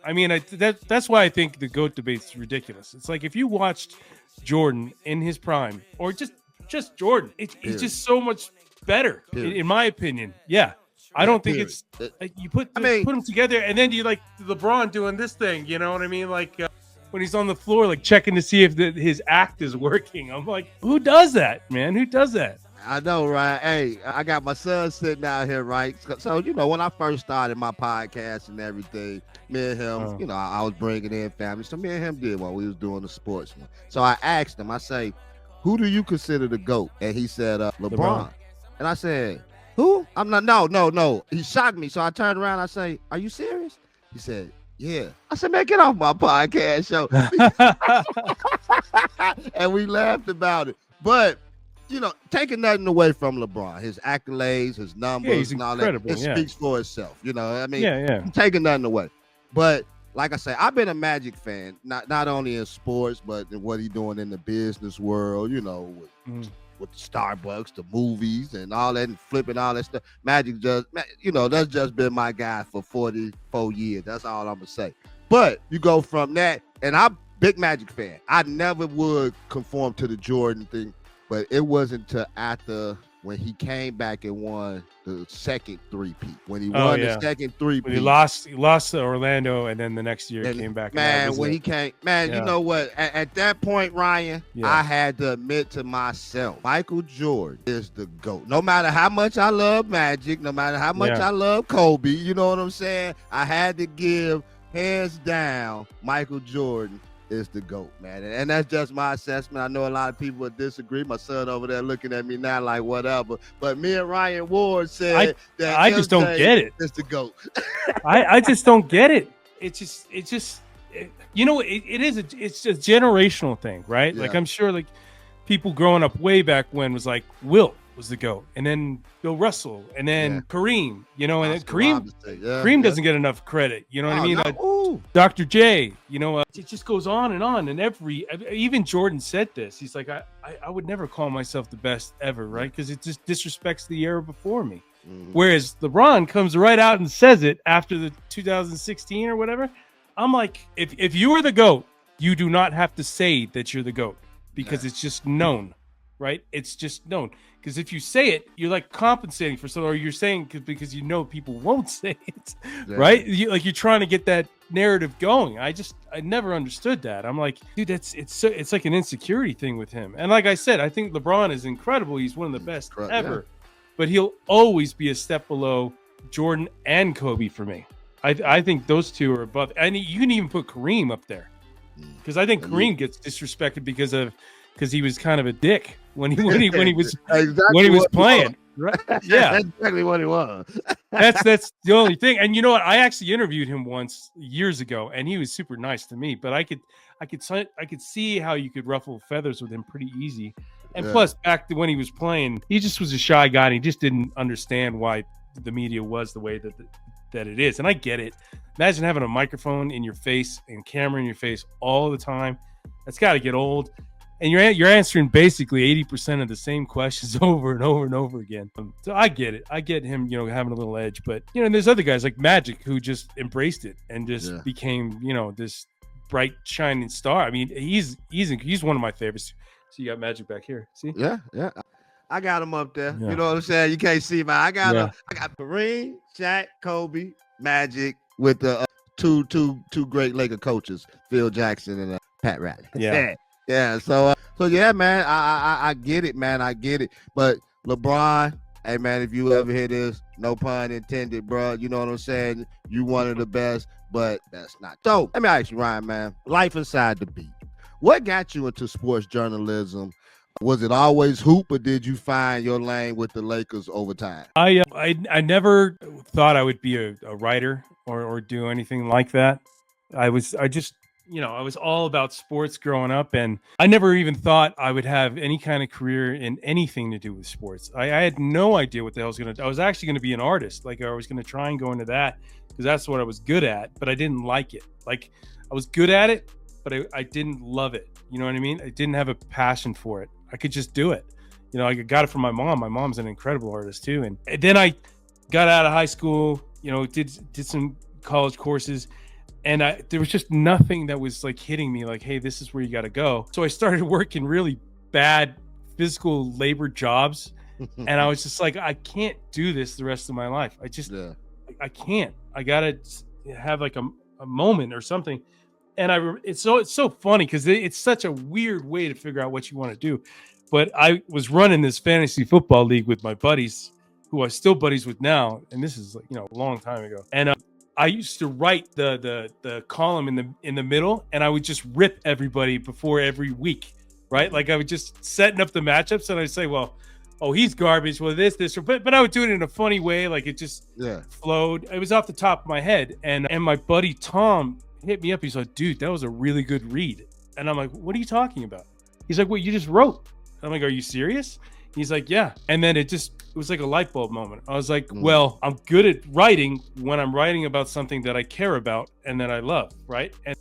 I mean, that's why I think the GOAT debate's ridiculous. It's like if you watched Jordan in his prime, or just Jordan, he's Period. just so much better, Period. in my opinion. Yeah, I Yeah, don't think period. it's you put I mean- them together, and then you like LeBron doing this thing. You know what I mean? Like when he's on the floor, like checking to see if his act is working. I'm like, who does that, man? Who does that? I know, right? Hey, I got my son sitting out here, right? So, when I first started my podcast and everything, me and him, I was bringing in family. So me and him did one. We was doing the sports one. So I asked him, I say, who do you consider the GOAT? And he said, LeBron. And I said, who? I'm not, no. He shocked me. So I turned around, I say, are you serious? He said, yeah. I said, man, get off my podcast show. And we laughed about it. But, taking nothing away from LeBron, his accolades, his numbers, and all that, it speaks for itself. Taking nothing away. But like I say, I've been a Magic fan, not only in sports, but in what he's doing in the business world, with the Starbucks, the movies, and all that, and flipping all that stuff. Magic that's just been my guy for 44 years. That's all I'm going to say. But you go from that, and I'm a big Magic fan. I never would conform to the Jordan thing. But it wasn't until after when he came back and won the second three-peat. When he won the second three-peat. When he lost to Orlando, and then the next year came back. Man, when he came, you know what? At that point, Ryan, I had to admit to myself, Michael Jordan is the GOAT. No matter how much I love Magic, no matter how much I love Kobe, you know what I'm saying? I had to give, hands down, Michael Jordan is the GOAT, man. And that's just my assessment. I know a lot of people would disagree. My son over there looking at me now like whatever. But me and Ryan Ward said that I just don't get it. It's the GOAT. I just don't get it. It's just it's a generational thing, right? Yeah. Like I'm sure like people growing up way back when was like Wilt was the GOAT, and then Bill Russell, and then Kareem, and then Kareem doesn't get enough credit. You know what I mean? Dr. J, it just goes on. And even Jordan said this. He's like, I would never call myself the best ever, right? Because it just disrespects the era before me. Mm-hmm. Whereas LeBron comes right out and says it after the 2016 or whatever. I'm like, if you are the GOAT, you do not have to say that you're the GOAT because it's just known, right? It's just known. Because if you say it, you're like compensating for something, or you're saying because people won't say it, right? You're trying to get that narrative going. I never understood that. I'm like, dude, it's like an insecurity thing with him. And like I said, I think LeBron is incredible. He's one of the best ever, but he'll always be a step below Jordan and Kobe for me. I think those two are above, and you can even put Kareem up there because I think Kareem gets disrespected because he was kind of a dick when he was playing. Right? Yeah, that's exactly what he was. that's the only thing. And you know what? I actually interviewed him once years ago, and he was super nice to me. But I could see how you could ruffle feathers with him pretty easy. And plus, back to when he was playing, he just was a shy guy, and he just didn't understand why the media was the way that it is. And I get it. Imagine having a microphone in your face and camera in your face all the time. That's got to get old. And you're answering basically 80% of the same questions over and over and over again. So I get it. I get him, having a little edge. But, and there's other guys like Magic who just embraced it and just became, this bright, shining star. I mean, he's one of my favorites. So you got Magic back here. See? Yeah. I got him up there. Yeah. You know what I'm saying? You can't see, man. I got Kareem, Shaq, Kobe, Magic with the two great Laker coaches, Phil Jackson and Pat Riley. Yeah. So yeah, man. I get it, man. I get it. But LeBron, hey, man, if you ever hear this, no pun intended, bro. You know what I'm saying? You one of the best, but that's not. So let me ask you, Ryan, man. Life inside the beat. What got you into sports journalism? Was it always hoop, or did you find your lane with the Lakers over time? I never thought I would be a writer or do anything like that. I was all about sports growing up, and I never even thought I would have any kind of career in anything to do with sports. I had no idea what the hell I was going to do. I was actually going to be an artist. Like I was going to try and go into that because that's what I was good at, but I didn't like it. Like I was good at it, but I didn't love it. You know what I mean? I didn't have a passion for it. I could just do it. I got it from my mom. My mom's an incredible artist too. And then I got out of high school, did some college courses. And there was just nothing that was like hitting me like, hey, this is where you got to go. So I started working really bad physical labor jobs. And I was just like, I can't do this the rest of my life. I can't. I got to have like a moment or something. And it's so funny because it's such a weird way to figure out what you want to do. But I was running this fantasy football league with my buddies, who I'm still buddies with now. And this is like, a long time ago. And I used to write the column in the middle, and I would just rip everybody before every week, right? Like I would just setting up the matchups, and I'd say, well, oh, he's garbage. Well, this, but I would do it in a funny way, like it just flowed. It was off the top of my head, and my buddy Tom hit me up. He's like, dude, that was a really good read. And I'm like, what are you talking about? He's like, well, you just wrote. I'm like, are you serious? He's like, yeah. And then it was like a light bulb moment. I was like, well, I'm good at writing when I'm writing about something that I care about and that I love, right? And